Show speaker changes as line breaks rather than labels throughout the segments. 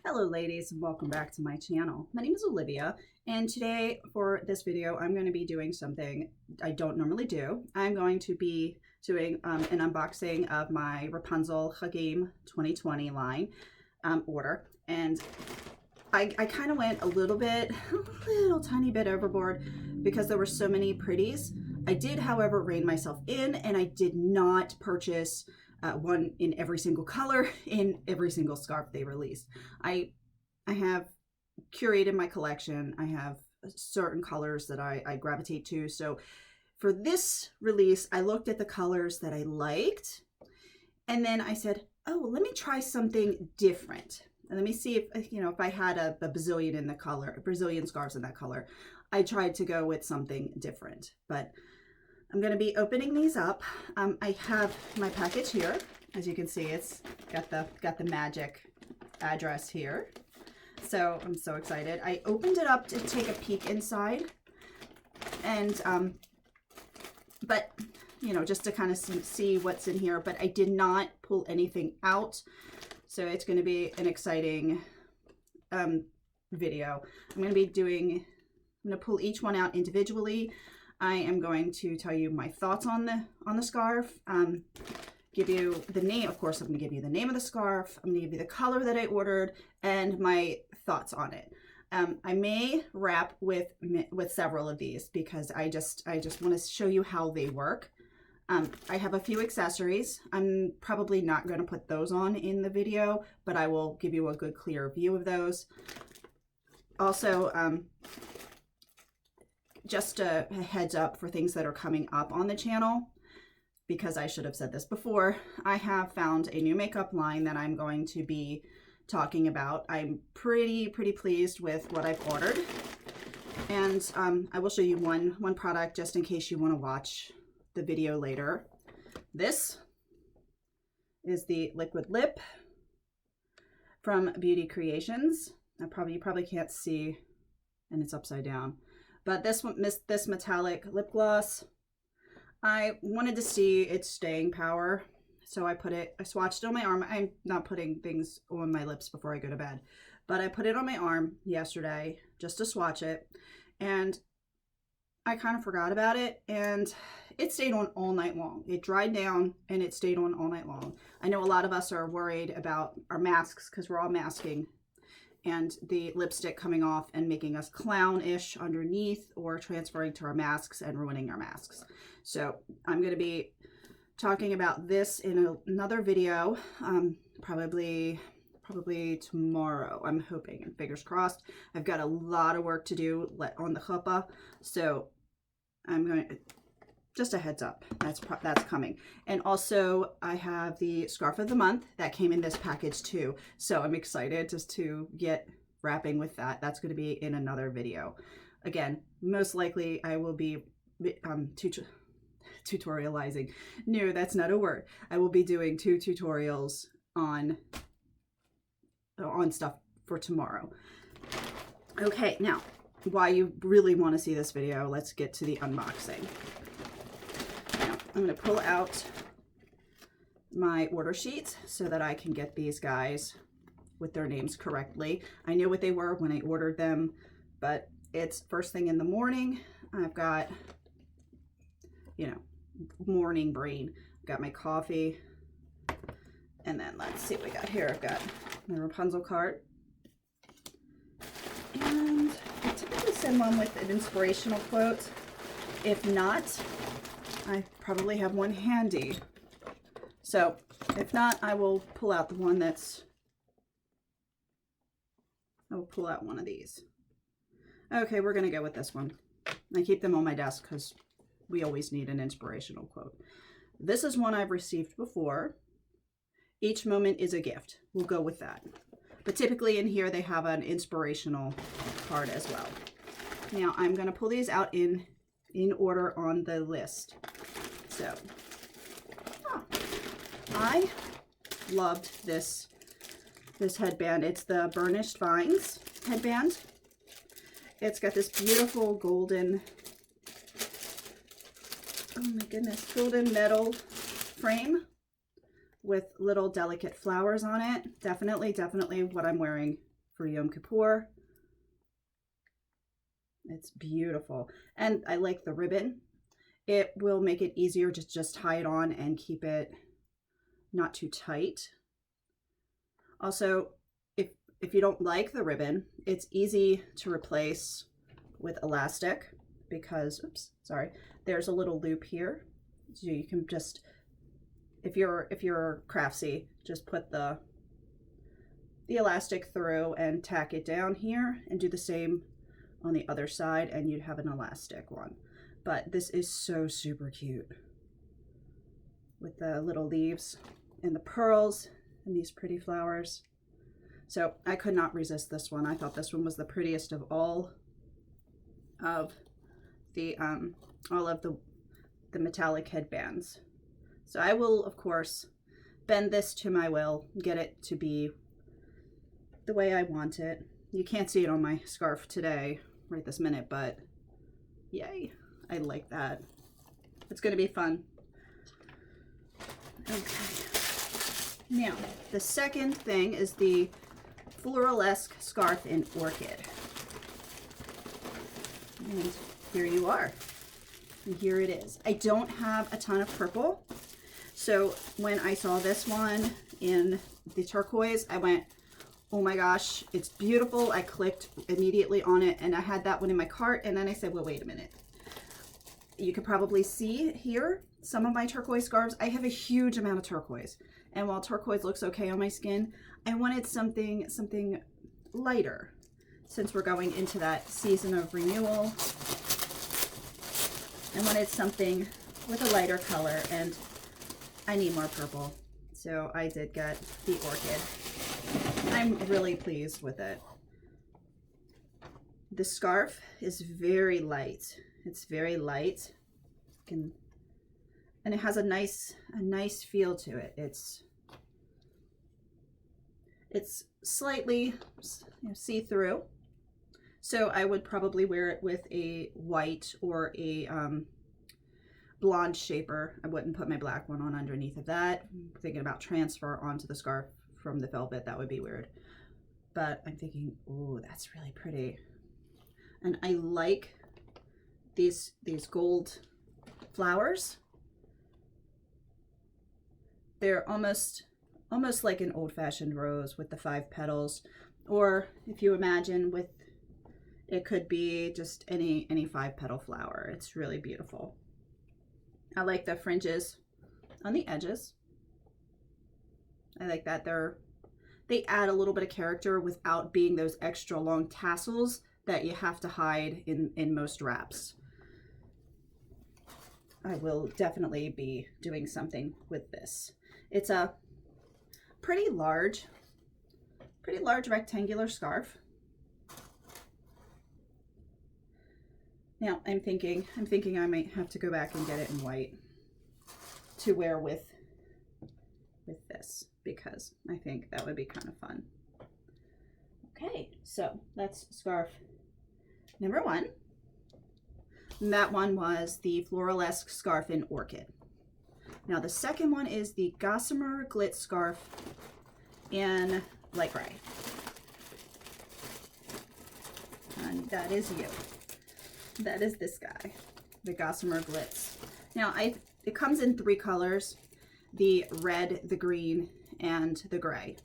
Hello ladies, and welcome back to my channel. My name is Olivia, and today for this video I'm going to be doing something I don't normally do. I'm going to be doing an unboxing of my Wrapunzel Chagim 2020 line order, and I kind of went a little tiny bit overboard because there were so many pretties. I did, however, rein myself in, and I did not purchase one in every single color in every single scarf they released. I have curated my collection. I have certain colors that I gravitate to. So for this release, I looked at the colors that I liked, and then I said, oh, let me try something different. And let me see if I had a bazillion in the color, Brazilian scarves in that color. I tried to go with something different, but I'm going to be opening these up. I have my package here. As you can see, it's got the magic address here. So I'm so excited. I opened it up to take a peek inside, and but just to kind of see what's in here. But I did not pull anything out, so it's going to be an exciting video. I'm going to pull each one out individually. I am going to tell you my thoughts on the scarf, give you the name. Of course, I'm going to give you the name of the scarf. I'm going to give you the color that I ordered and my thoughts on it. I may wrap with several of these because I just want to show you how they work. I have a few accessories. I'm probably not going to put those on in the video, but I will give you a good clear view of those. Also, just a heads up for things that are coming up on the channel, because I should have said this before, I have found a new makeup line that I'm going to be talking about. I'm pretty pleased with what I've ordered, and I will show you one product just in case you want to watch the video later. This is the liquid lip from Beauty Creations. You probably can't see, and it's upside down. But this metallic lip gloss, I wanted to see its staying power, so I swatched it on my arm. I'm not putting things on my lips before I go to bed, but I put it on my arm yesterday just to swatch it, and I kind of forgot about it, and it stayed on all night long. It dried down and it stayed on all night long. I know a lot of us are worried about our masks because we're all masking, and the lipstick coming off and making us clownish underneath, or transferring to our masks and ruining our masks. So I'm going to be talking about this in another video, probably tomorrow, I'm hoping, and fingers crossed. I've got a lot of work to do on the chuppah, so I'm going to, just a heads up, that's coming. And also I have the scarf of the month that came in this package too, so I'm excited just to get wrapping with that. That's going to be in another video. Again, most likely I will be tutorializing. No, that's not a word. I will be doing 2 tutorials on stuff for tomorrow. Okay, now why you really want to see this video, let's get to the unboxing. I'm going to pull out my order sheets so that I can get these guys with their names correctly. I knew what they were when I ordered them, but it's first thing in the morning. I've got, morning brain. I've got my coffee, and then let's see what we got here. I've got my Rapunzel card, and I typically send one with an inspirational quote. If not, I probably have one handy. So if not, I will pull out the one I will pull out one of these. Okay, we're going to go with this one. I keep them on my desk because we always need an inspirational quote. This is one I've received before. Each moment is a gift. We'll go with that. But typically in here they have an inspirational card as well. Now I'm going to pull these out in order on the list. So, I loved this headband. It's the Burnished Vines headband. It's got this beautiful golden, oh my goodness, golden metal frame with little delicate flowers on it. Definitely what I'm wearing for Yom Kippur. It's beautiful. And I like the ribbon. It will make it easier to just tie it on and keep it not too tight. Also, if you don't like the ribbon, it's easy to replace with elastic because, oops, sorry, there's a little loop here. So you can just, if you're craftsy, just put the elastic through and tack it down here and do the same on the other side and you'd have an elastic one. But this is so super cute with the little leaves and the pearls and these pretty flowers. So I could not resist this one. I thought this one was the prettiest of all of the metallic headbands. So I will, of course, bend this to my will, get it to be the way I want it. You can't see it on my scarf today, right this minute, but yay, I like that. It's going to be fun. Okay. Now, the second thing is the Floralesque scarf in orchid. And here you are. And here it is. I don't have a ton of purple. So when I saw this one in the turquoise, I went, oh my gosh, it's beautiful. I clicked immediately on it and I had that one in my cart. And then I said, well, wait a minute. You could probably see here some of my turquoise scarves. I have a huge amount of turquoise. And while turquoise looks okay on my skin, I wanted something lighter since we're going into that season of renewal. I wanted something with a lighter color and I need more purple. So I did get the orchid. I'm really pleased with it. The scarf is very light. It's very light. And it has a nice feel to it. It's slightly see-through. So I would probably wear it with a white or a blonde shaper. I wouldn't put my black one on underneath of that. I'm thinking about transfer onto the scarf from the velvet. That would be weird. But I'm thinking, oh, that's really pretty. And I like these gold flowers. They're almost like an old-fashioned rose with the 5 petals. Or if you imagine with, it could be just any 5-petal flower. It's really beautiful. I like the fringes on the edges. I like that they add a little bit of character without being those extra long tassels that you have to hide in most wraps. I will definitely be doing something with this. It's a pretty large rectangular scarf. Now I'm thinking I might have to go back and get it in white to wear with this because I think that would be kind of fun. Okay, so that's scarf number 1. And that one was the Floralesque scarf in orchid. Now the second one is the Gossamer Glitz Scarf in light gray. And that is you. That is this guy, the Gossamer Glitz. Now it comes in 3 colors, the red, the green, and the gray.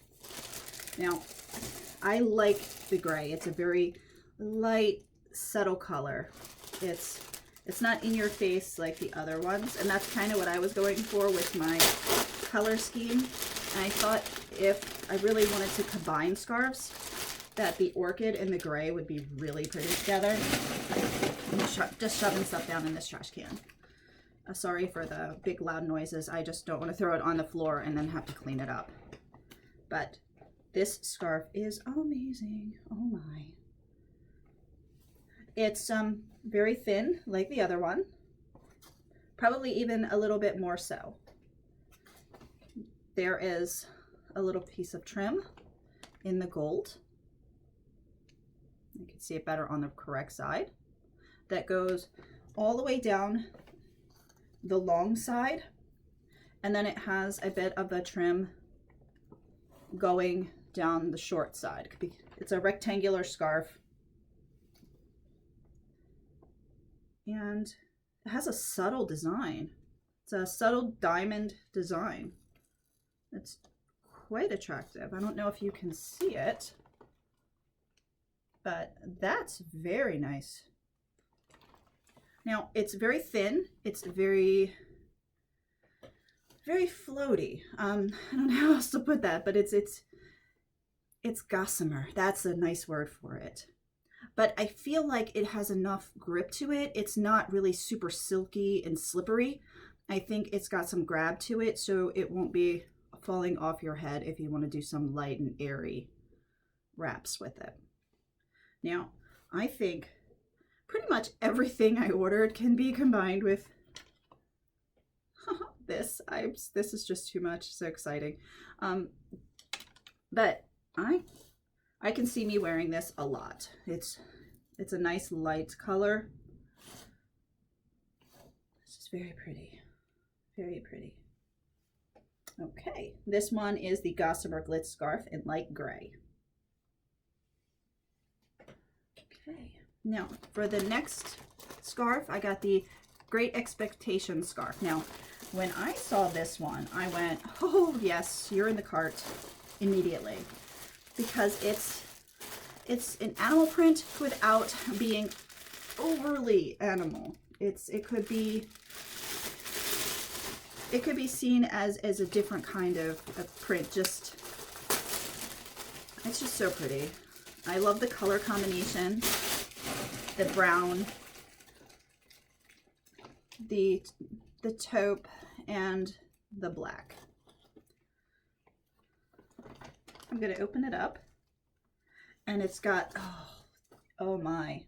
Now I like the gray. It's a very light, subtle color. It's not in your face like the other ones, and that's kind of what I was going for with my color scheme. And I thought if I really wanted to combine scarves, that the orchid and the gray would be really pretty together. I'm just shoving stuff down in this trash can. Sorry for the big loud noises. I just don't want to throw it on the floor and then have to clean it up. But this scarf is amazing. Oh my. It's very thin like the other one. Probably even a little bit more so. There is a little piece of trim in the gold. You can see it better on the correct side. That goes all the way down the long side, and then it has a bit of a trim going down the short side. It's a rectangular scarf. And it has a subtle design. It's a subtle diamond design. It's quite attractive. I don't know if you can see it, but that's very nice. Now, it's very thin. It's very floaty. I don't know how else to put that, but it's gossamer. That's a nice word for it. But I feel like it has enough grip to it. It's not really super silky and slippery. I think it's got some grab to it, so it won't be falling off your head if you want to do some light and airy wraps with it. Now, I think pretty much everything I ordered can be combined with this. This is just too much. So exciting. But I can see me wearing this a lot. It's a nice light color. It's just very pretty. Very pretty. Okay, this one is the Gossamer Glitz Scarf in light gray. Okay, now for the next scarf, I got the Great Expectation scarf. Now, when I saw this one, I went, oh yes, you're in the cart immediately, because it's an animal print without being overly animal. It could be seen as a different kind of print. It's just so pretty. I love the color combination, the brown, the taupe, and the black. I'm going to open it up, and it's got, oh my,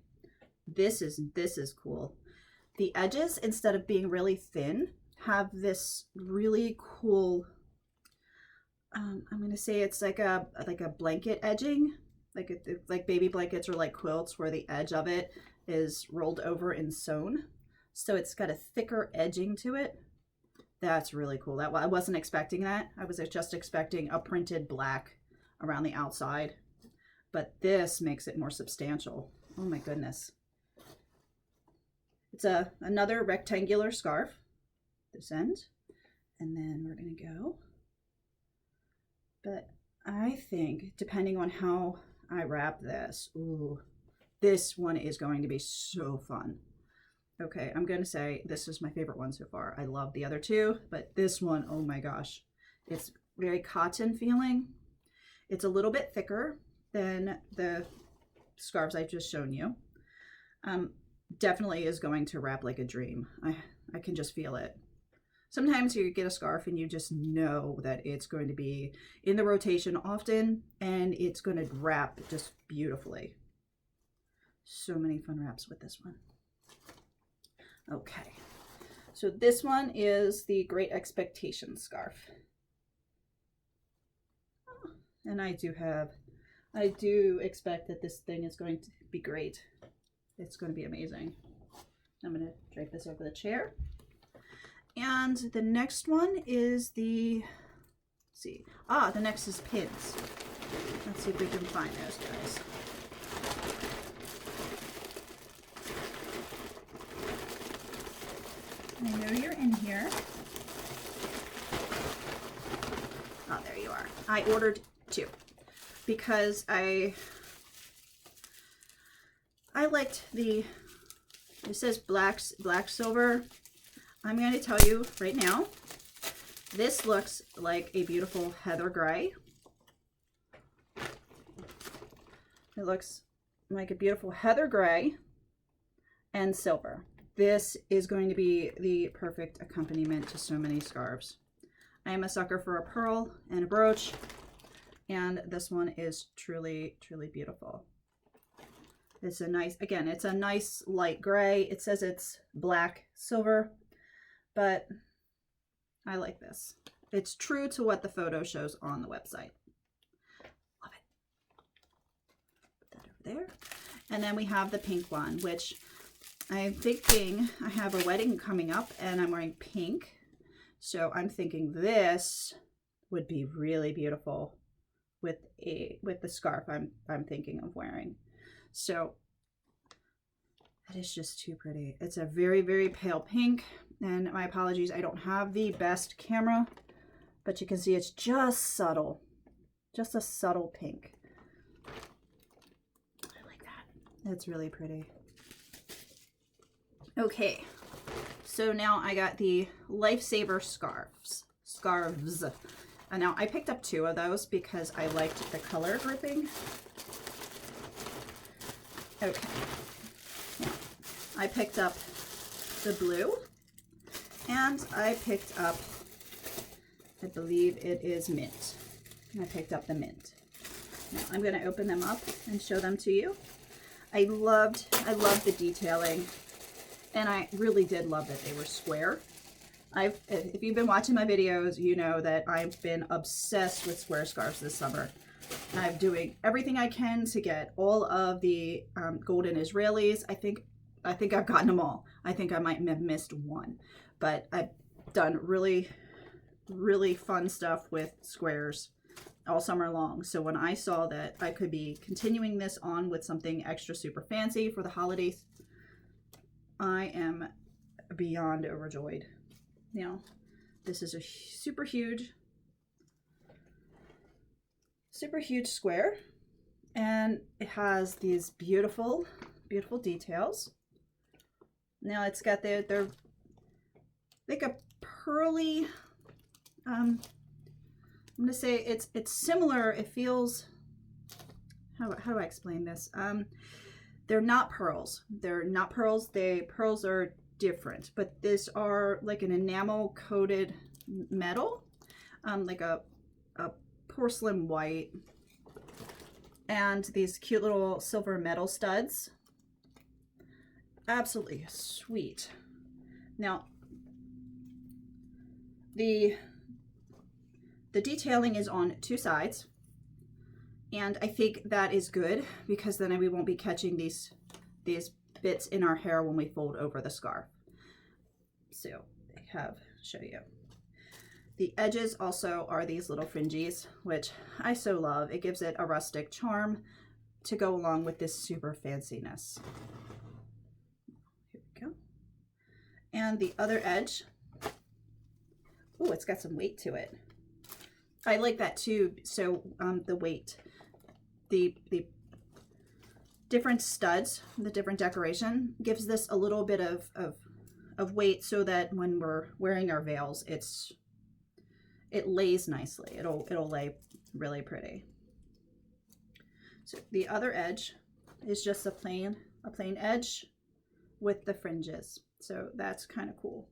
this is cool. The edges, instead of being really thin, have this really cool, I'm going to say it's like a blanket edging, like baby blankets or like quilts, where the edge of it is rolled over and sewn. So it's got a thicker edging to it. That's really cool. I wasn't expecting that. I was just expecting a printed black around the outside, but this makes it more substantial. Oh my goodness. It's another rectangular scarf, this end, and then we're gonna go. But I think, depending on how I wrap this, ooh, this one is going to be so fun. Okay, I'm gonna say this is my favorite one so far. I love the other two, but this one, oh my gosh, it's very cotton feeling. It's a little bit thicker than the scarves I've just shown you. Definitely is going to wrap like a dream. I can just feel it. Sometimes you get a scarf and you just know that it's going to be in the rotation often, and it's going to wrap just beautifully. So many fun wraps with this one. Okay, so this one is the Great Expectation scarf. And I do expect that this thing is going to be great. It's going to be amazing. I'm going to drape this over the chair. And the next one is the next is pins. Let's see if we can find those guys. I know you're in here. Oh, there you are. I ordered two because I liked it says black silver. I'm going to tell you right now, this looks like a beautiful heather gray. It looks like a beautiful heather gray and silver. This is going to be the perfect accompaniment to so many scarves. I am a sucker for a pearl and a brooch, and this one is truly, truly beautiful. It's a nice, again, it's a nice light gray. It says it's black silver, but I like this. It's true to what the photo shows on the website. Love it. Put that over there. And then we have the pink one, which I'm thinking I have a wedding coming up and I'm wearing pink. So I'm thinking this would be really beautiful with the scarf I'm thinking of wearing. So that is just too pretty. It's a very, very pale pink, and my apologies, I don't have the best camera, but you can see it's just subtle, just a subtle pink. I like that. It's really pretty. Okay, so now I got the Lifesaver scarves. And now I picked up 2 of those because I liked the color grouping. Okay, now I picked up the blue, and I picked up, I believe it is mint. I picked up the mint. Now I'm going to open them up and show them to you. I loved the detailing, and I really did love that they were square. If you've been watching my videos, you know that I've been obsessed with square scarves this summer. I'm doing everything I can to get all of the golden Israelis. I think I've gotten them all. I think I might have missed one, but I've done really, really fun stuff with squares all summer long. So when I saw that I could be continuing this on with something extra super fancy for the holidays, I am beyond overjoyed. Now, this is a super huge square, and it has these beautiful, beautiful details. Now it's got they're like a pearly, I'm gonna say it's similar. It feels, how do I explain this? They're not pearls. They're not pearls. Pearls are different, but these are like an enamel coated metal, like a porcelain white, and these cute little silver metal studs. Absolutely sweet. Now the detailing is on 2 sides, and I think that is good because then we won't be catching these bits in our hair when we fold over the scarf. So show you. The edges also are these little fringes, which I so love. It gives it a rustic charm to go along with this super fanciness. Here we go. And the other edge, oh, it's got some weight to it. I like that too. So the weight, the different studs, the different decoration gives this a little bit of weight, so that when we're wearing our veils, it lays nicely. It'll lay really pretty. So the other edge is just a plain edge with the fringes. So that's kind of cool.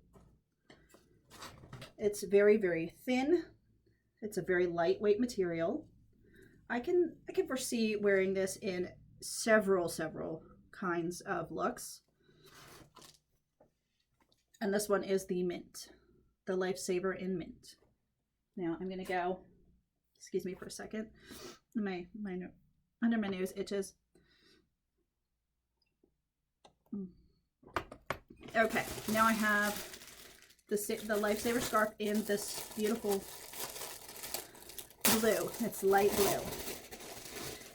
It's very, very thin. It's a very lightweight material. I can foresee wearing this in several kinds of looks. And this one is the mint, the Lifesaver in mint. Now I'm gonna go, excuse me for a second, my under my nose itches. Okay, now I have the Lifesaver scarf in this beautiful blue. It's light blue.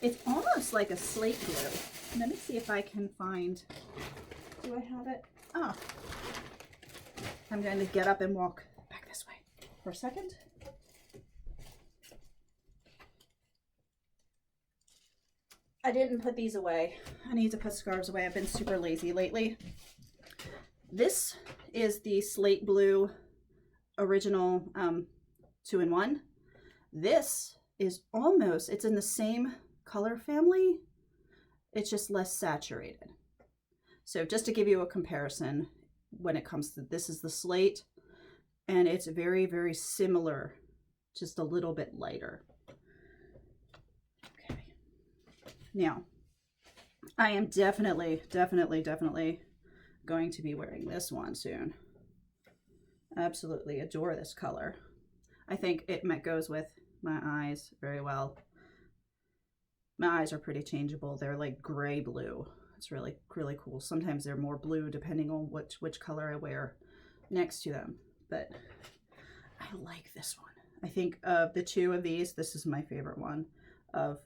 It's almost like a slate blue. Let me see if I can find, do I have it? Oh, I'm going to get up and walk back this way for a second. I didn't put these away. I need to put scarves away. I've been super lazy lately. This is the slate blue original 2-in-1. This is almost, it's in the same color family. It's just less saturated. So just to give you a comparison, when it comes to, this is the slate, and it's very, very similar, just a little bit lighter. Okay. Now, I am definitely going to be wearing this one soon. Absolutely adore this color. I think it goes with my eyes very well. My eyes are pretty changeable. They're like gray blue. It's really, really cool. Sometimes they're more blue depending on which color I wear next to them. But I like this one. I think of the 2 of these, this is my favorite one. of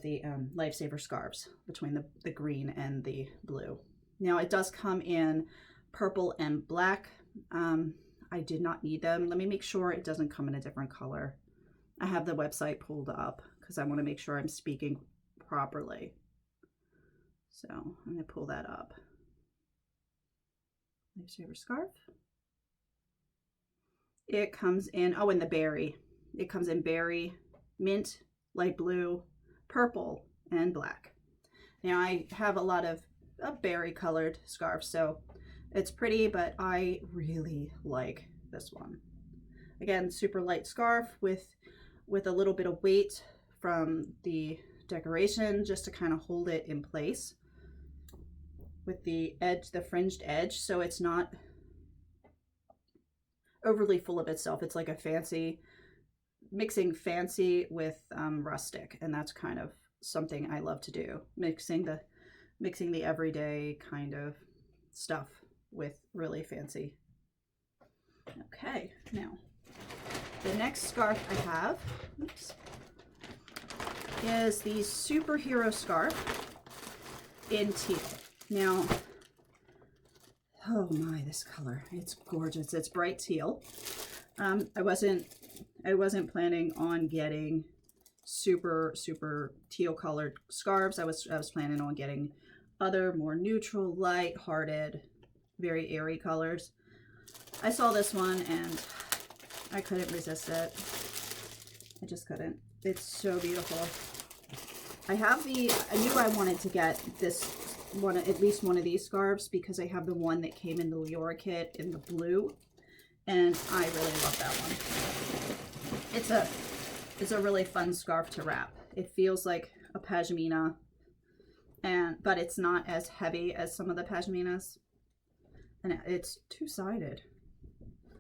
the Lifesaver scarves between the green and the blue. Now it does come in purple and black. I did not need them. Let me make sure it doesn't come in a different color. I have the website pulled up because I want to make sure I'm speaking properly. So I'm going to pull that up. Lifesaver scarf. It comes in, oh, in the berry. It comes in berry, mint, light blue, purple, and black. Now I have a lot of berry colored scarves, so it's pretty, but I really like this one. Again, super light scarf with a little bit of weight from the decoration just to kind of hold it in place with the edge, the fringed edge, so it's not overly full of itself. It's like a fancy, mixing fancy with rustic, and that's kind of something I love to do, mixing the everyday kind of stuff with really fancy. Okay, now the next scarf I have, is the superhero scarf in teal. Now, oh my, this color, it's gorgeous. It's bright teal. I wasn't planning on getting super teal colored scarves. I was planning on getting other more neutral, light-hearted, very airy colors. I saw this one and I couldn't resist it. I just couldn't. It's so beautiful. I knew I wanted to get this one, at least one of these scarves, because I have the one that came in the Leora kit in the blue, and I really love that one. It's a really fun scarf to wrap. It feels like a pashmina, but it's not as heavy as some of the pashminas, and it's two-sided.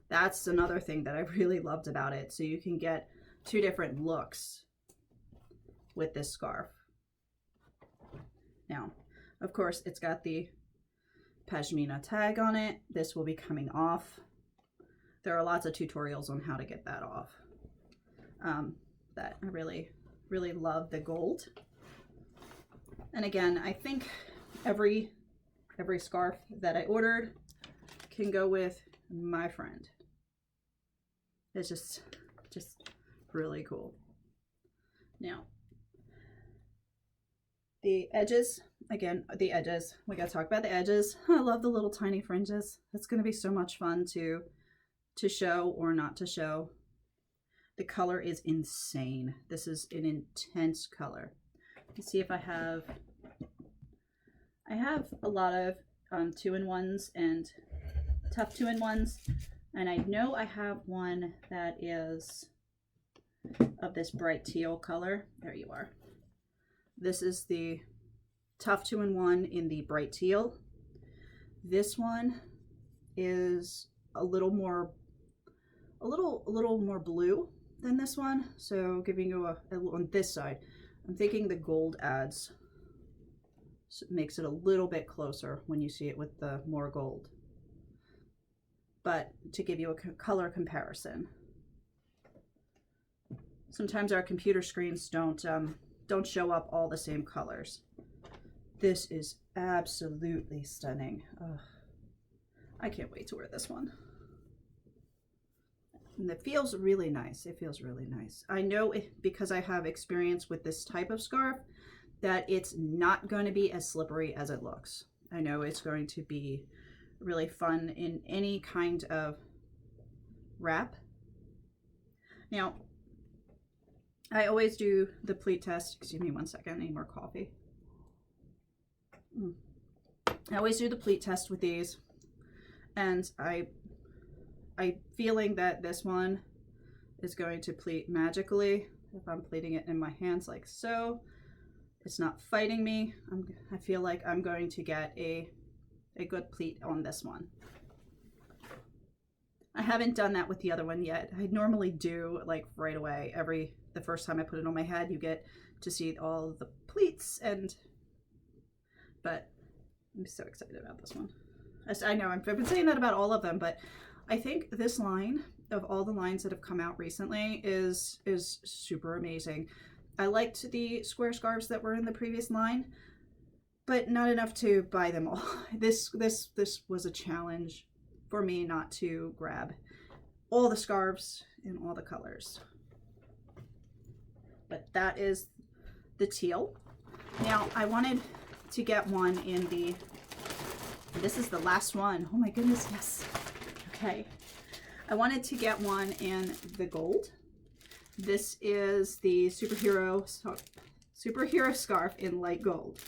That's another thing that I really loved about it. So you can get two different looks with this scarf. Now, of course, it's got the pashmina tag on it. This will be coming off. There are lots of tutorials on how to get that off. That I really love the gold. And again, I think every scarf that I ordered can go with my friend. It's just really cool. Now, the edges, again, the edges, we gotta talk about the edges. I love the little tiny fringes. It's gonna be so much fun to show or not to show. The color is insane. This is an intense color. Let's see if I have a lot of 2-in-1s and tough 2-in-1s, and I know I have one that is of this bright teal color. There you are. This is the tough 2-in-1 in the bright teal. This one is a little more blue than this one, so giving you on this side. I'm thinking the gold adds, so it makes it a little bit closer when you see it with the more gold. But to give you a color comparison, sometimes our computer screens don't show up all the same colors. This is absolutely stunning. Ugh. I can't wait to wear this one. And it feels really nice. It feels really nice. I know because I have experience with this type of scarf that it's not going to be as slippery as it looks. I know it's going to be really fun in any kind of wrap. Now, I always do the pleat test. Excuse me one second, I need more coffee. I always do the pleat test with these, and I'm feeling that this one is going to pleat magically. If I'm pleating it in my hands like so, it's not fighting me. I feel like I'm going to get a good pleat on this one. I haven't done that with the other one yet. I normally do like right away. The first time I put it on my head, you get to see all the pleats, but I'm so excited about this one. I know I've been saying that about all of them, but I think this line of all the lines that have come out recently is super amazing. I liked the square scarves that were in the previous line, but not enough to buy them all. This was a challenge for me not to grab all the scarves in all the colors. But that is the teal. Now I wanted to get one in the, this is the last one. Oh my goodness, yes. Okay. I wanted to get one in the gold. This is the superhero scarf in light gold.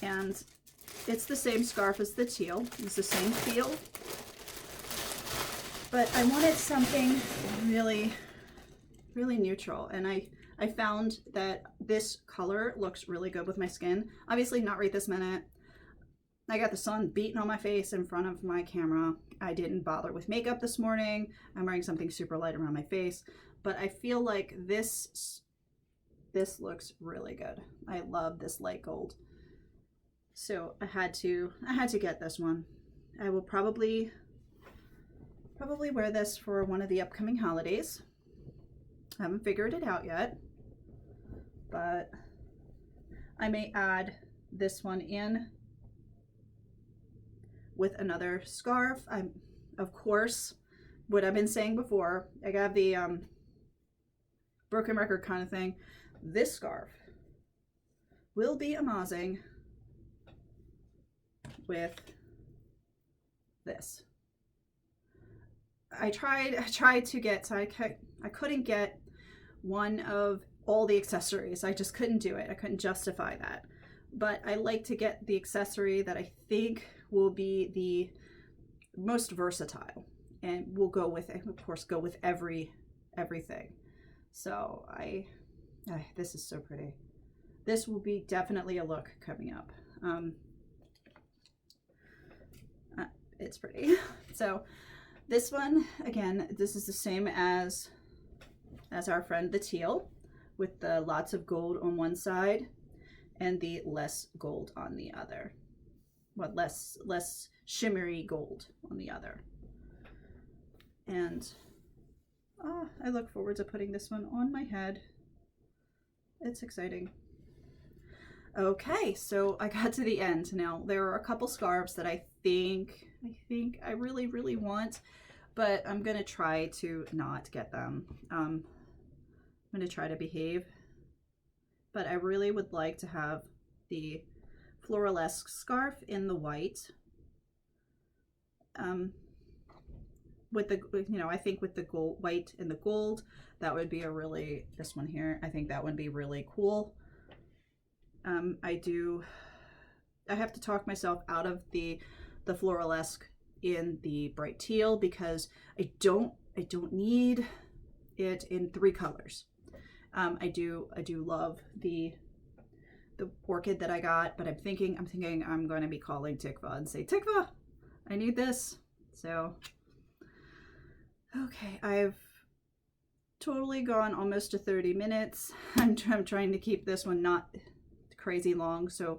And it's the same scarf as the teal. It's the same feel. But I wanted something really, really neutral. And I found that this color looks really good with my skin. Obviously not right this minute. I got the sun beating on my face in front of my camera. I didn't bother with makeup this morning. I'm wearing something super light around my face. But I feel like this looks really good. I love this light gold. So I had to get this one. I will probably wear this for one of the upcoming holidays. I haven't figured it out yet, but I may add this one in with another scarf. Of course, what I've been saying before, I got the broken record kind of thing. This scarf will be amazing with this. I tried to get, so I couldn't get one of all the accessories. I just couldn't do it. I couldn't justify that. But I like to get the accessory that I think will be the most versatile and will go with, of course, go with everything. So this is so pretty. This will be definitely a look coming up. It's pretty. So this one, again, this is the same as our friend the teal, with the lots of gold on one side and the less gold on the other. Well, less shimmery gold on the other. And I look forward to putting this one on my head. It's exciting. Okay, so I got to the end. Now there are a couple scarves that I think I really, really want, but I'm gonna try to not get them. I'm gonna try to behave, but I really would like to have the Floralesque scarf in the white. With the, I think with the gold, white and the gold, that would be a really, this one here, I think that would be really cool. I have to talk myself out of the Floralesque in the bright teal because I don't need it in 3 colors. I do love the orchid that I got, but I'm thinking I'm going to be calling Tikva and say, Tikva, I need this. So, okay, I've totally gone almost to 30 minutes. I'm trying to keep this one not crazy long, so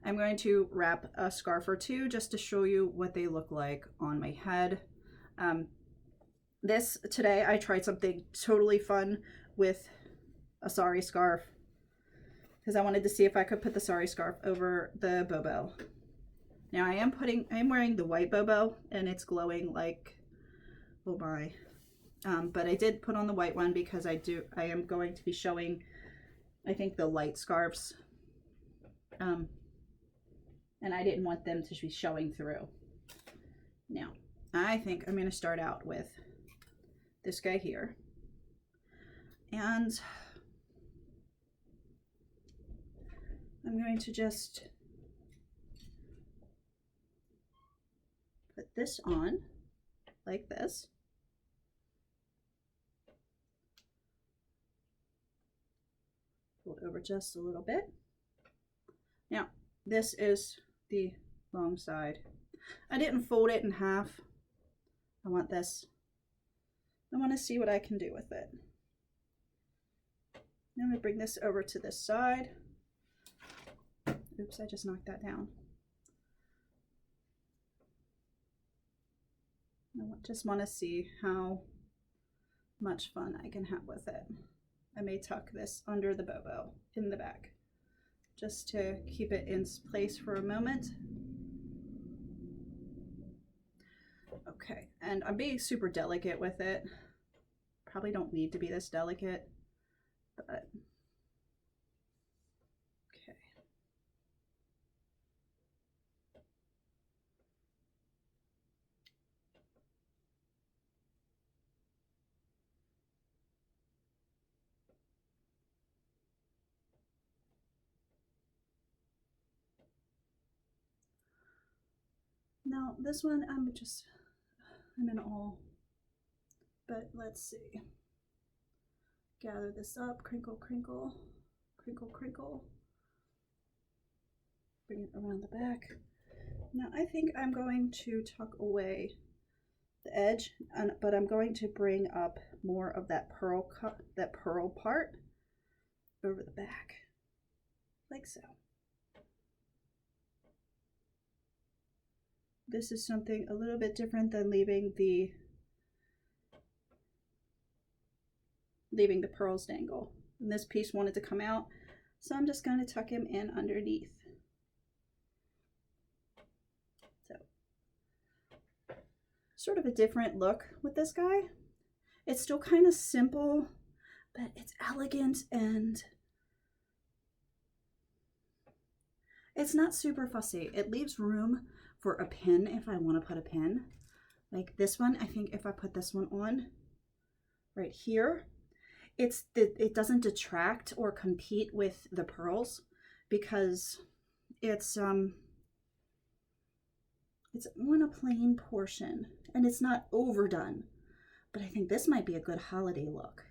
I'm going to wrap a scarf or two just to show you what they look like on my head. Today I tried something totally fun with a sari scarf because I wanted to see if I could put the sari scarf over the Bobo. Now I am wearing the white Bobo and it's glowing like, oh my. But I did put on the white one because I am going to be showing, I think, the light scarves. And I didn't want them to be showing through. Now, I think I'm going to start out with this guy here. And I'm going to just put this on like this. Pull it over just a little bit. Now, this is the long side. I didn't fold it in half. I want this. I want to see what I can do with it. Now I'm going to bring this over to this side. Oops, I just knocked that down. I just want to see how much fun I can have with it. I may tuck this under the Bobo in the back just to keep it in place for a moment. Okay, and I'm being super delicate with it. Probably don't need to be this delicate, but okay. Now this one, I'm in awe, but let's see. Gather this up, crinkle, crinkle, crinkle, crinkle. Bring it around the back. Now I think I'm going to tuck away the edge, but I'm going to bring up more of that pearl part over the back, like so. This is something a little bit different than leaving the pearls dangle. And this piece wanted to come out, so I'm just going to tuck him in underneath. So, sort of a different look with this guy. It's still kind of simple, but it's elegant and it's not super fussy. It leaves room for a pin if I want to put a pin. Like this one, I think if I put this one on right here, it doesn't detract or compete with the pearls because it's on a plain portion and it's not overdone. But I think this might be a good holiday look.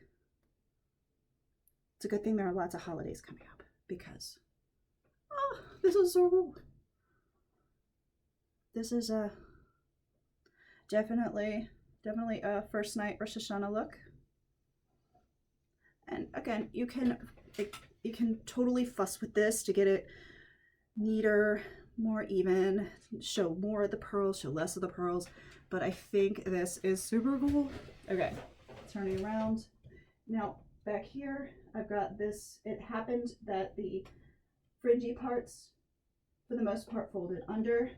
It's a good thing there are lots of holidays coming up because, oh, this is so cool. This is a definitely a first night Rosh Hashanah look. And again, you can totally fuss with this to get it neater, more even, show more of the pearls, show less of the pearls. But I think this is super cool. Okay, turning around. Now back here, I've got this. It happened that the fringy parts, for the most part, folded under.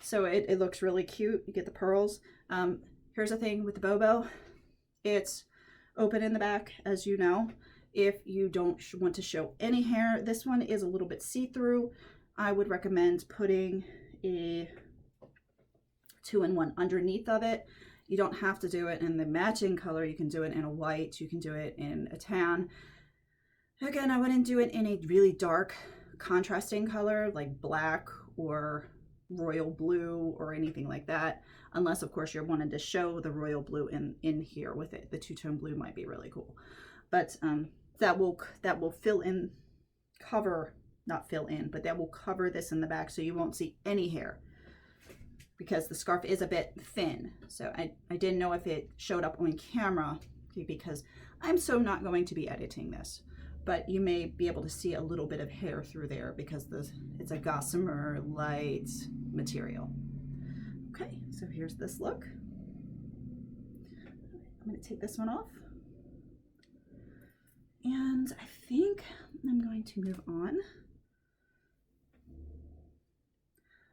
So it looks really cute. You get the pearls. Here's the thing with the Bobo. It's open in the back, as you know. If you don't want to show any hair, this one is a little bit see-through. I would recommend putting a 2-in-1 underneath of it. You don't have to do it in the matching color. You can do it in a white. You can do it in a tan. Again, I wouldn't do it in a really dark contrasting color like black or royal blue or anything like that, unless of course you're wanting to show the royal blue in here with it. The two-tone blue might be really cool, but that will fill in, cover, not fill in, but that will cover this in the back so you won't see any hair because the scarf is a bit thin. So I didn't know if it showed up on camera because I'm so not going to be editing this, but you may be able to see a little bit of hair through there because it's a gossamer light material. Okay, so here's this look. I'm going to take this one off. And I think I'm going to move on.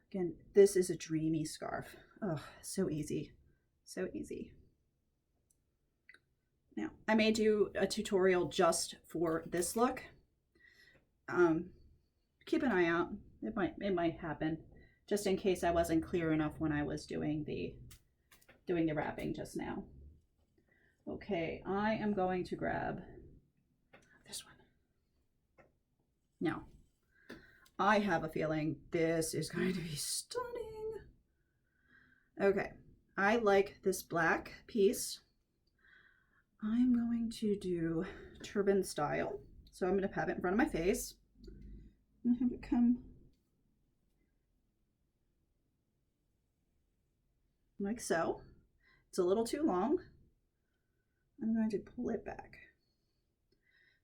Again, this is a dreamy scarf. Oh, so easy. So easy. Now, I may do a tutorial just for this look. Keep an eye out. It might happen, just in case I wasn't clear enough when I was doing the wrapping just now. Okay, I am going to grab this one. Now, I have a feeling this is going to be stunning. Okay, I like this black piece. I'm going to do Turban Style. So I'm going to have it in front of my face. I'm going to have it come like so. It's a little too long. I'm going to pull it back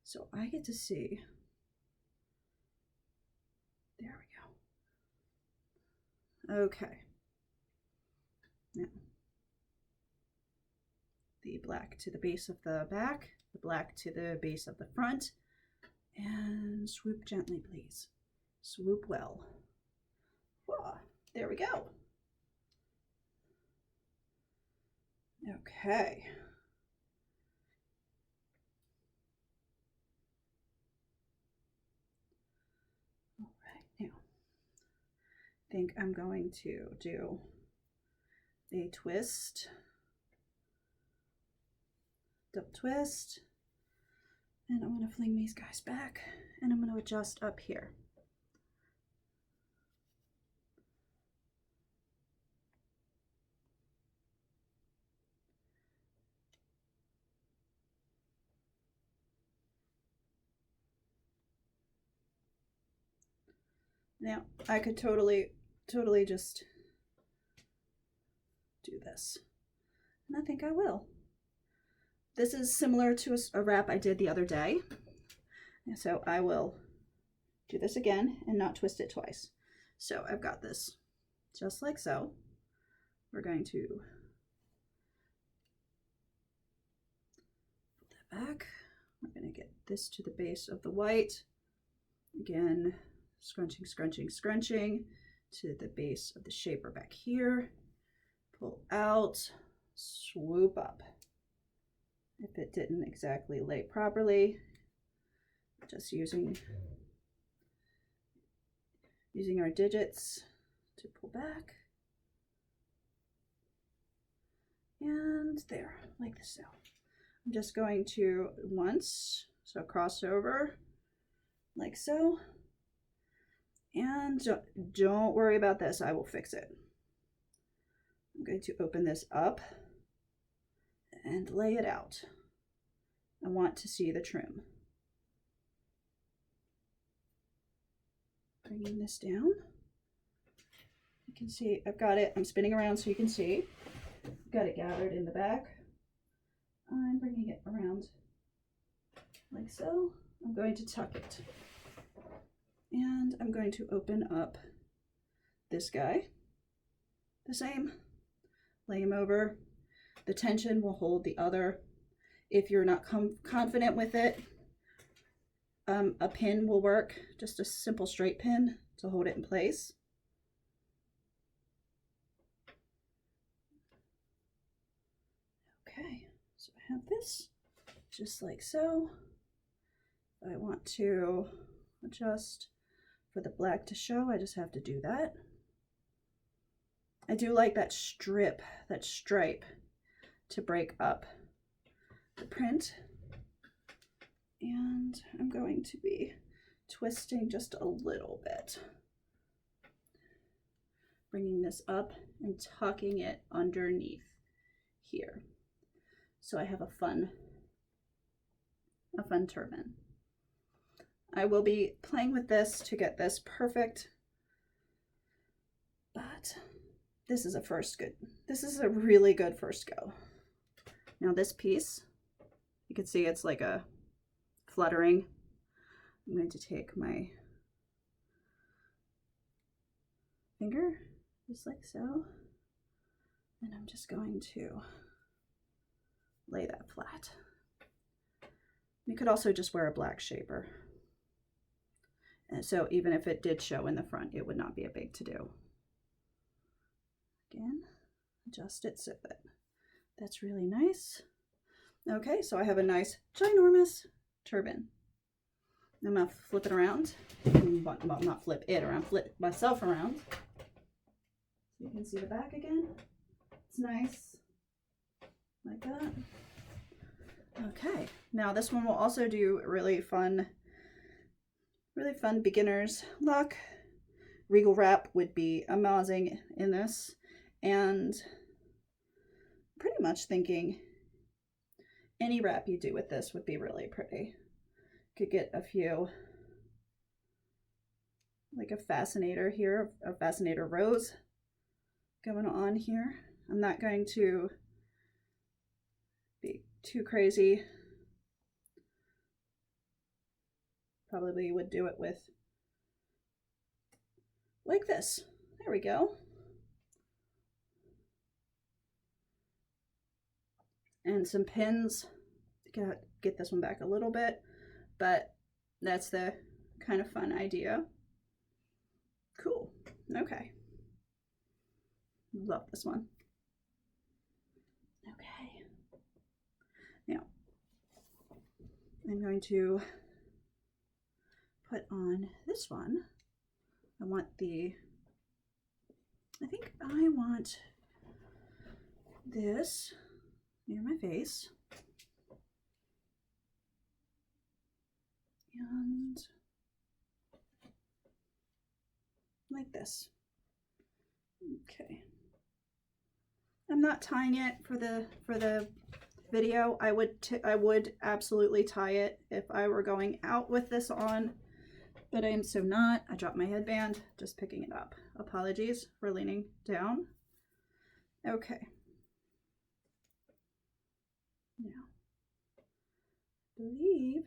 so I get to see. There we go. Okay. Now, the black to the base of the back, the black to the base of the front, and swoop gently, please. Swoop well. Whoa, there we go. Okay. All right, now I think I'm going to do a twist, double twist, and I'm going to fling these guys back, and I'm going to adjust up here. Now, I could totally just do this, and I think I will. This is similar to a wrap I did the other day, and so I will do this again and not twist it twice. So I've got this just like so. We're going to pull that back. We're going to get this to the base of the white. Again, scrunching, scrunching, scrunching to the base of the shaper back here. Pull out, swoop up. If it didn't exactly lay properly, just using our digits to pull back. And there, like so. I'm just going to once, so cross over, like so. And don't worry about this, I will fix it. I'm going to open this up and lay it out. I want to see the trim. Bringing this down. You can see I've got it, I'm spinning around so you can see. I've got it gathered in the back. I'm bringing it around like so. I'm going to tuck it. And I'm going to open up this guy. The same. Lay him over. The tension will hold the other. If you're not confident with it, a pin will work. Just a simple straight pin to hold it in place. Okay, so I have this just like so. I want to adjust for the black to show, I just have to do that. I do like that stripe to break up the print. And I'm going to be twisting just a little bit. Bringing this up and tucking it underneath here. So I have a fun turban. I will be playing with this to get this perfect, but this is a really good first go. Now this piece, you can see it's like a fluttering. I'm going to take my finger, just like so, and I'm just going to lay that flat. You could also just wear a black shaper. And so even if it did show in the front, it would not be a big to-do. Again, adjust it so that that's really nice. Okay, so I have a nice, ginormous turban. I'm gonna flip it around. Well, not flip it around, flip myself around. So you can see the back again. It's nice, like that. Okay, now this one will also do really fun beginner's look. Regal wrap would be amazing in this, and pretty much thinking any wrap you do with this would be really pretty. Could get a few, like a fascinator here, a fascinator rose going on here. I'm not going to be too crazy. Probably would do it with like this. There we go. and some pins. Get this one back a little bit, but that's the kind of fun idea. Cool. Okay. Love this one. Okay. Now, I'm going to put on this one. I think I want this near my face. And like this. Okay. I'm not tying it for the video. I would absolutely tie it if I were going out with this on, but I am so not. I dropped my headband, just picking it up. Apologies for leaning down. Okay. Now, I believe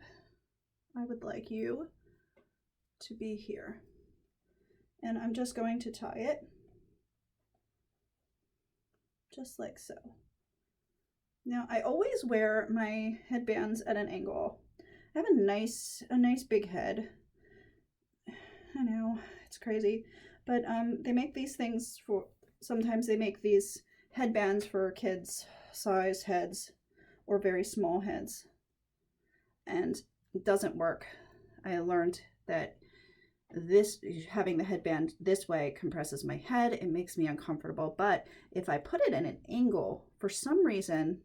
I would like you to be here. And I'm just going to tie it just like so. Now, I always wear my headbands at an angle. I have a nice big head. I know, it's crazy, but they make these things for, sometimes they make these headbands for kids' size heads or very small heads, and it doesn't work. I learned that having the headband this way compresses my head. It makes me uncomfortable, but if I put it in an angle, for some reason,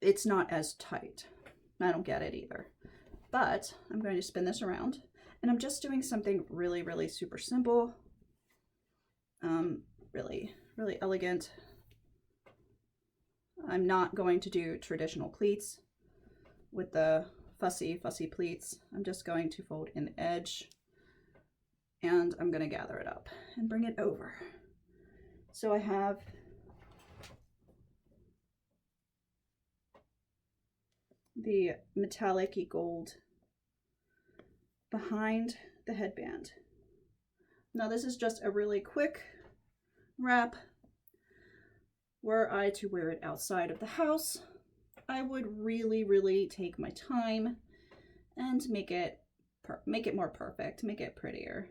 it's not as tight. I don't get it either. But I'm going to spin this around, and I'm just doing something really, really super simple. Really, really elegant. I'm not going to do traditional pleats with the fussy pleats. I'm just going to fold in the edge, and I'm going to gather it up and bring it over. So I have the metallic-y gold behind the headband. Now this is just a really quick wrap. Were I to wear it outside of the house, I would really, really take my time and make it more perfect, make it prettier.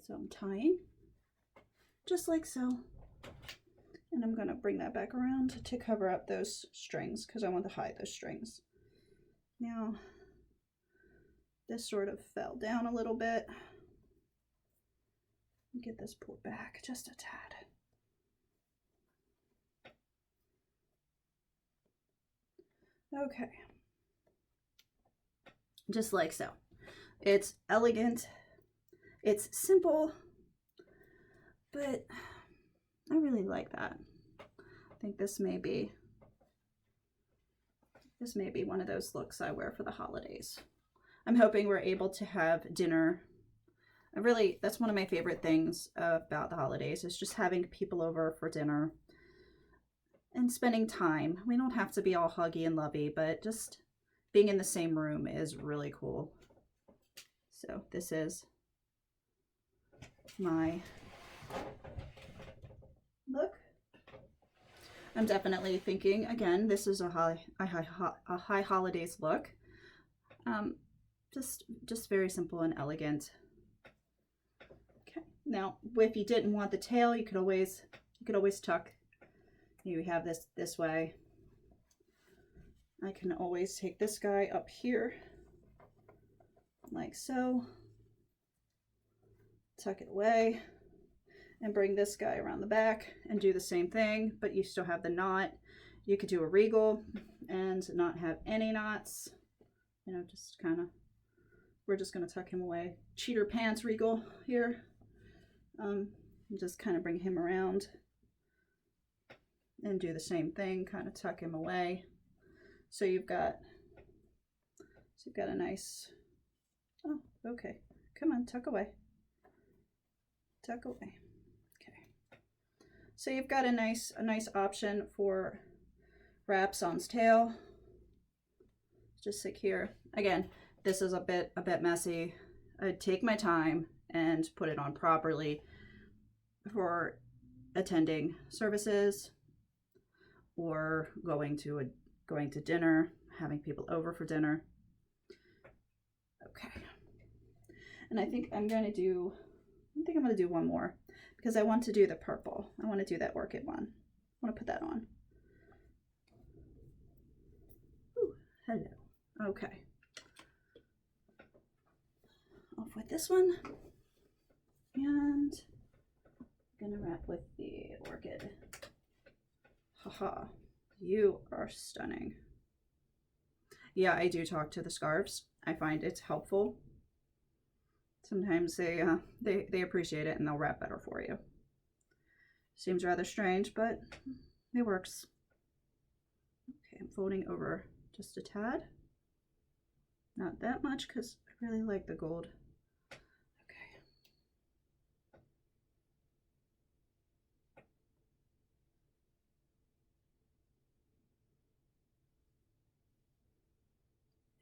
So I'm tying just like so. And I'm gonna bring that back around to cover up those strings because I want to hide those strings. Now, this sort of fell down a little bit. Get this pulled back just a tad. Okay. Just like so. It's elegant, it's simple, but I really like that. I think this may be one of those looks I wear for the holidays. I'm hoping we're able to have dinner. That's one of my favorite things about the holidays, is just having people over for dinner and spending time. We don't have to be all huggy and lovey, but just being in the same room is really cool. So this is my look. I'm definitely thinking, again, this is a high holidays look. Just very simple and elegant. Okay. Now, if you didn't want the tail, you could always tuck. Here we have this way. I can always take this guy up here, like so. Tuck it away. And bring this guy around the back and do the same thing, but you still have the knot. You could do a regal and not have any knots. You know, just kind of, we're just going to tuck him away. Cheater pants regal here. Just kind of bring him around and do the same thing, kind of tuck him away. So you've got a nice, oh, okay. Come on, tuck away. Tuck away. So you've got a nice option for wraps on his tail. Just like here. Again, this is a bit messy. I'd take my time and put it on properly. for attending services or going to dinner, having people over for dinner. Okay. And I think I'm going to do one more because I want to do the purple. I want to do that orchid one. I want to put that on. Ooh, hello. Okay. Off with this one. And I'm going to wrap with the orchid. Haha, you are stunning. Yeah, I do talk to the scarves. I find it's helpful. Sometimes they appreciate it and they'll wrap better for you. Seems rather strange, but it works. Okay, I'm folding over just a tad. Not that much because I really like the gold. Okay.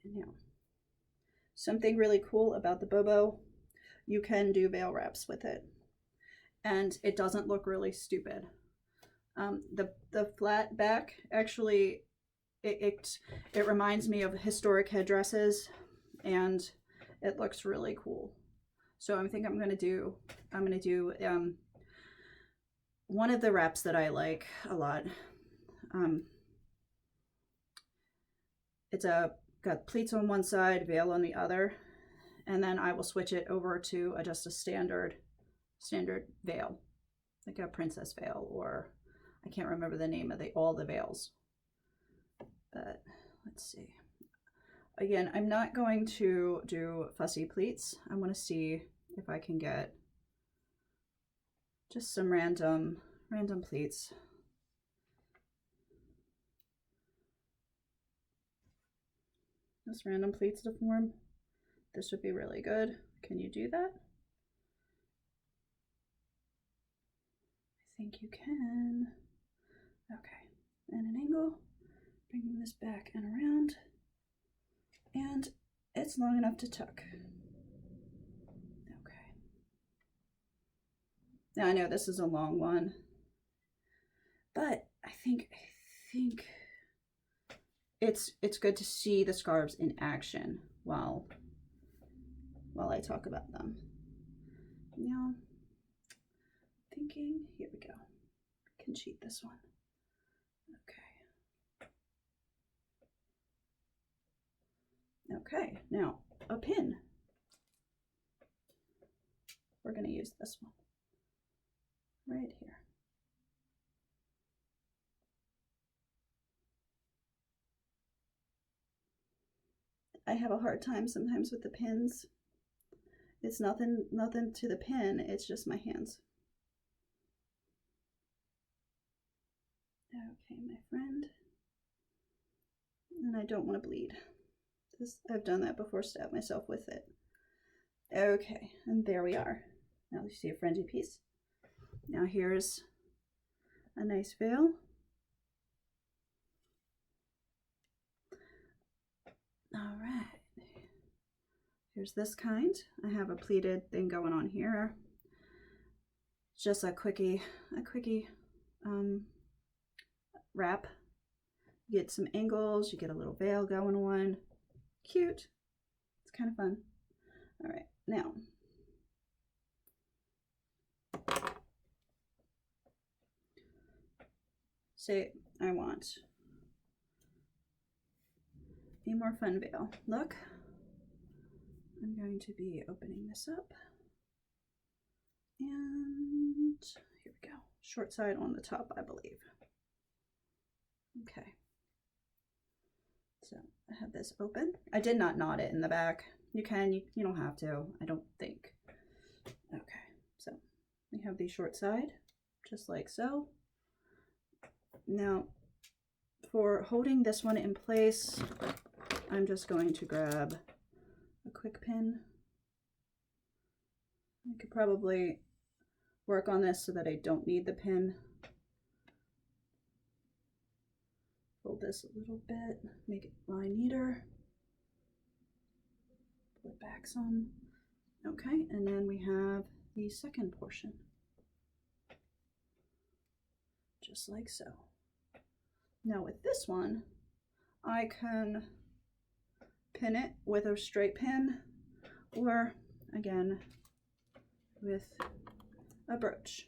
And now, something really cool about the Bobo, you can do veil wraps with it. And it doesn't look really stupid. The flat back actually it reminds me of historic headdresses, and it looks really cool. So I think I'm gonna do one of the wraps that I like a lot. It's got pleats on one side, veil on the other, and then I will switch it over to just a standard veil, like a princess veil, or I can't remember the name of all the veils. But let's see. Again, I'm not going to do fussy pleats. I want to see if I can get just some random pleats. Just random pleats to form. This would be really good. Can you do that? I think you can. Okay, and an angle, bringing this back and around, and it's long enough to tuck. Okay. Now I know this is a long one, but I think it's good to see the scarves in action while I talk about them. Now, thinking, here we go. I can cheat this one. Okay, now a pin. We're going to use this one right here. I have a hard time sometimes with the pins. It's nothing to the pin, it's just my hands. Okay, my friend. And I don't want to bleed. I've done that before, stabbed myself with it. Okay, and there we are. Now you see a fringy piece. Now here's a nice veil. All right. Here's this kind. I have a pleated thing going on here. Just a quickie wrap. You get some angles, you get a little veil going on. Cute. It's kind of fun. All right, now say I want a more fun veil. Look, I'm going to be opening this up, and here we go. Short side on the top, I believe. Okay. So I have this open. I did not knot it in the back. You can, you don't have to, I don't think. Okay, so we have the short side, just like so. Now, for holding this one in place, I'm just going to grab a quick pin. I could probably work on this so that I don't need the pin. Fold this a little bit, make it lie neater. Pull it back some. Okay, and then we have the second portion. just like so. Now with this one, I can pin it with a straight pin, or again with a brooch.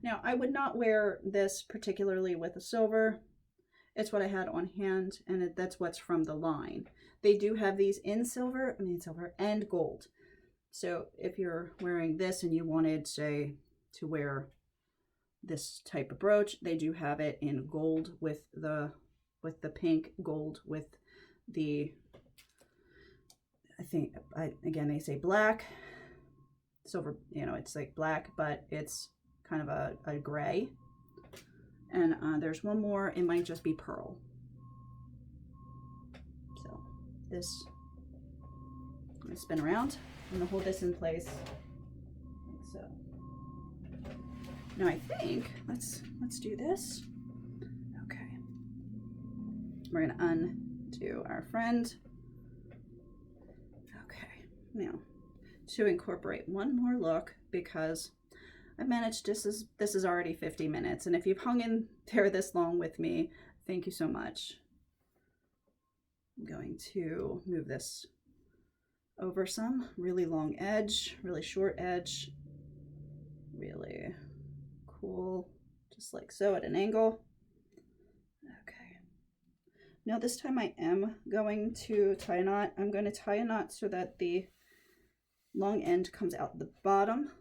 Now I would not wear this particularly with a silver. It's what I had on hand, and that's what's from the line. They do have these in silver, silver and gold. So if you're wearing this and you wanted, say, to wear this type of brooch, they do have it in gold with the pink, gold with the, again, they say black, silver, it's like black, but it's kind of a gray. And there's one more, it might just be pearl. So this, I'm gonna spin around. I'm gonna hold this in place like so. Now I think, let's do this. Okay. We're gonna undo our friend. Okay, now to incorporate one more look, because I managed, this is already 50 minutes, and if you've hung in there this long with me, thank you so much. I'm going to move this over some, really long edge, really short edge, really cool, just like so at an angle. Okay. Now this time I am going to tie a knot. I'm going to tie a knot so that the long end comes out the bottom,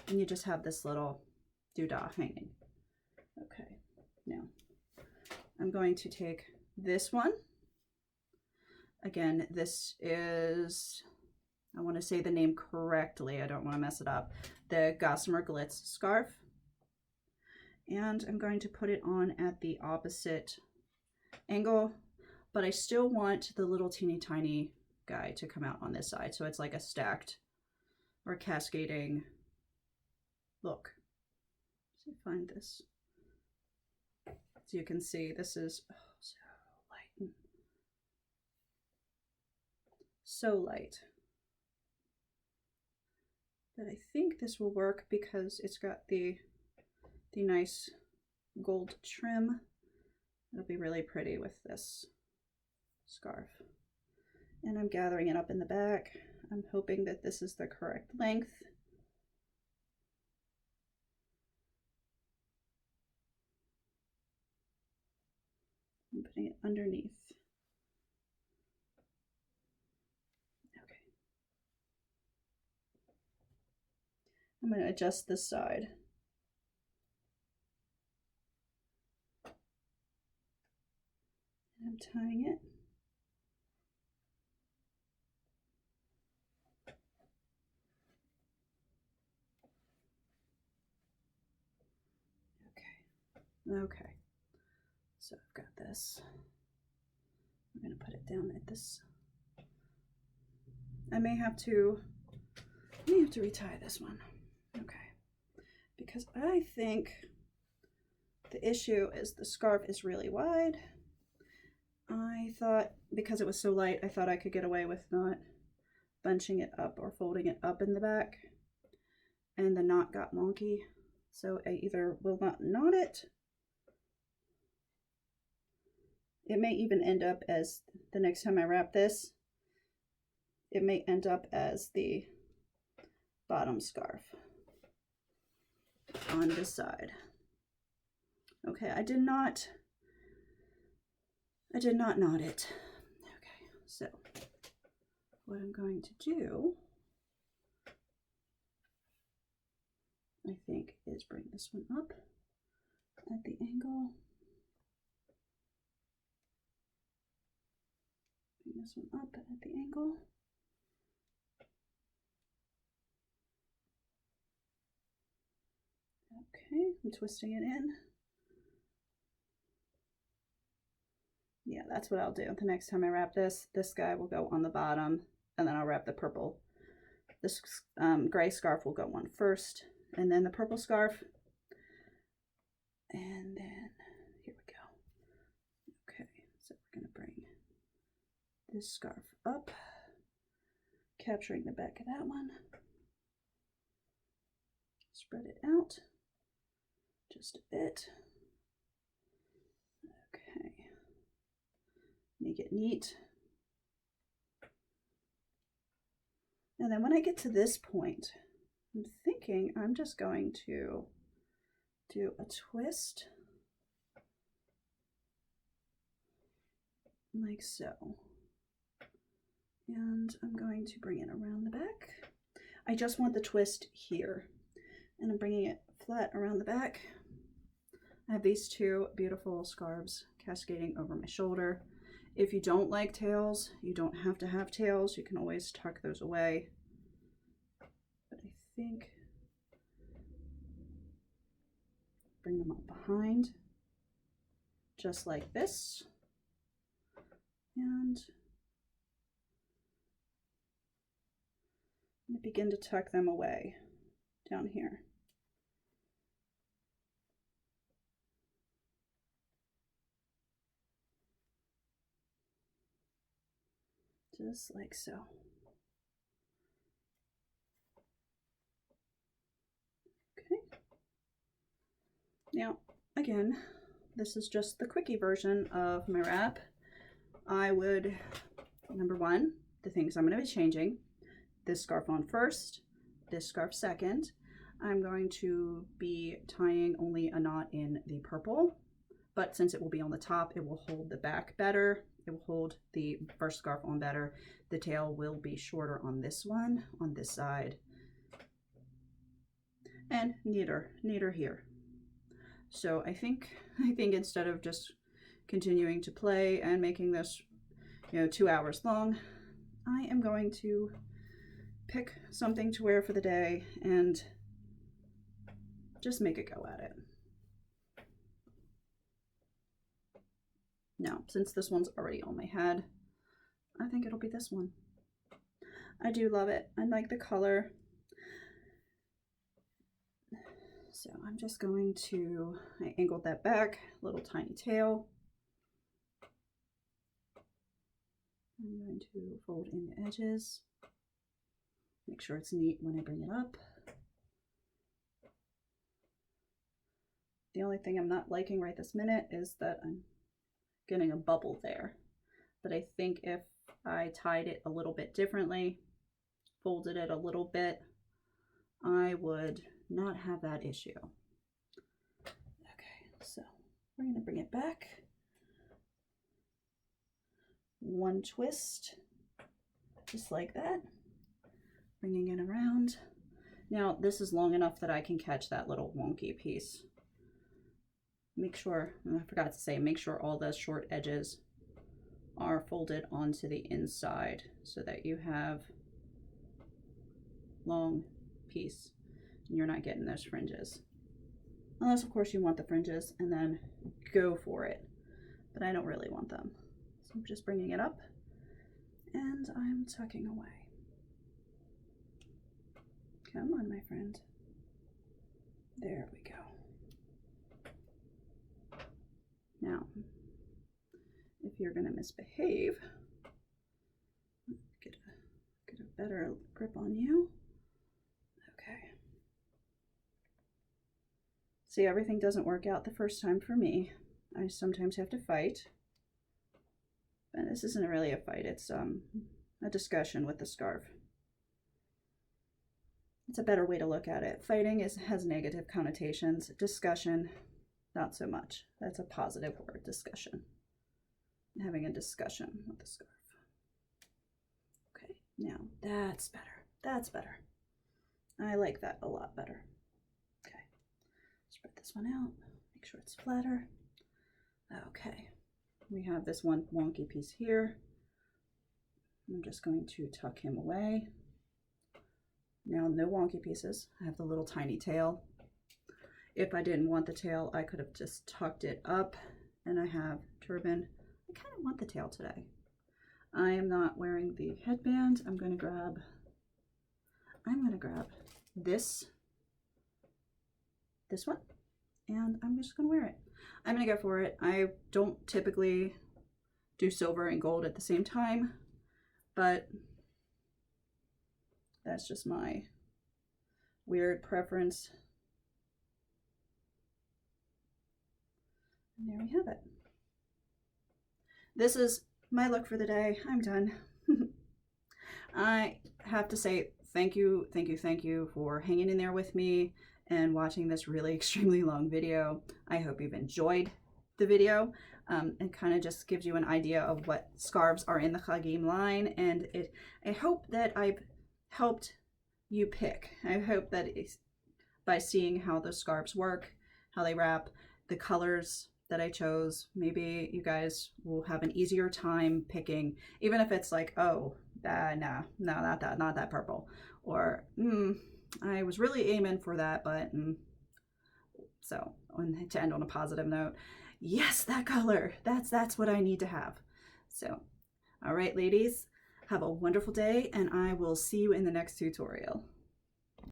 and you just have this little doodah hanging. Okay, now I'm going to take this one. Again, this is, I want to say the name correctly, I don't want to mess it up, the Gossamer Glitz Scarf. And I'm going to put it on at the opposite angle, but I still want the little teeny tiny guy to come out on this side, so it's like a stacked or cascading look. Let's find this. So you can see this is so light. But I think this will work because it's got the nice gold trim. It'll be really pretty with this scarf. And I'm gathering it up in the back. I'm hoping that this is the correct length. I'm putting it underneath. Okay. I'm going to adjust this side. And I'm tying it. Okay, so I've got this. I'm going to put it down at this. I may have to retie this one. Okay, because I think the issue is the scarf is really wide. I thought, because it was so light, I thought I could get away with not bunching it up or folding it up in the back, and the knot got wonky. So I either will not knot it. It may even end up as, the next time I wrap this, it may end up as the bottom scarf on this side. Okay, I did not knot it. Okay, so what I'm going to do, I think, is bring this one up at the angle. Bring this one up at the angle. Okay, I'm twisting it in. Yeah, that's what I'll do. The next time I wrap this, this guy will go on the bottom, and then I'll wrap the purple. This gray scarf will go on first, and then the purple scarf. And then, here we go. Okay, so we're gonna bring this scarf up, capturing the back of that one. Spread it out, just a bit. Okay. Make it neat. And then when I get to this point, I'm thinking I'm just going to do a twist like so. And I'm going to bring it around the back. I just want the twist here. And I'm bringing it flat around the back. I have these two beautiful scarves cascading over my shoulder. If you don't like tails, you don't have to have tails. You can always tuck those away. But I think bring them up behind, just like this. And begin to tuck them away down here. Just like so. Okay. Now, again, this is just the quickie version of my wrap. I would, number one, the things I'm going to be changing, this scarf on first, this scarf second. I'm going to be tying only a knot in the purple, but since it will be on the top, it will hold the back better. It will hold the first scarf on better. The tail will be shorter on this one, on this side, and neater here. So I think instead of just continuing to play and making this, 2 hours long, I am going to pick something to wear for the day and just make a go at it. Now, since this one's already on my head, I think it'll be this one. I do love it. I like the color. So I'm just going to, I angled that back, little tiny tail. I'm going to fold in the edges. Make sure it's neat when I bring it up. The only thing I'm not liking right this minute is that I'm getting a bubble there. But I think if I tied it a little bit differently, folded it a little bit, I would not have that issue. Okay, so we're going to bring it back. One twist, just like that. Bringing it around. Now, this is long enough that I can catch that little wonky piece. Make sure, I forgot to say, make sure all the short edges are folded onto the inside so that you have long piece and you're not getting those fringes. Unless, of course, you want the fringes and then go for it. But I don't really want them. So I'm just bringing it up and I'm tucking away. Come on, my friend. There we go. Now, if you're going to misbehave, get a better grip on you. Okay. See, everything doesn't work out the first time for me. I sometimes have to fight. And this isn't really a fight, it's a discussion with the scarf. It's a better way to look at it. Fighting has negative connotations. Discussion, not so much. That's a positive word, discussion. Having a discussion with the scarf. Okay, now that's better. That's better. I like that a lot better. Okay, spread this one out. Make sure it's flatter. Okay, we have this one wonky piece here. I'm just going to tuck him away. Now, no wonky pieces. I have the little tiny tail. If I didn't want the tail, I could have just tucked it up. And I have turban. I kind of want the tail today. I am not wearing the headband. I'm going to grab this one, and I'm just going to wear it. I'm going to go for it. I don't typically do silver and gold at the same time, but that's just my weird preference. And there we have it. This is my look for the day. I'm done. I have to say thank you for hanging in there with me and watching this really extremely long video. I hope you've enjoyed the video. And kind of just gives you an idea of what scarves are in the Chagim line, and I hope that I've helped you pick. I hope that by seeing how the scarves work, how they wrap, the colors that I chose, maybe you guys will have an easier time picking, even if it's like, oh, no, not that purple, or I was really aiming for that, but so to end on a positive note, yes, that color, that's what I need to have. So, all right, ladies, have a wonderful day, and I will see you in the next tutorial.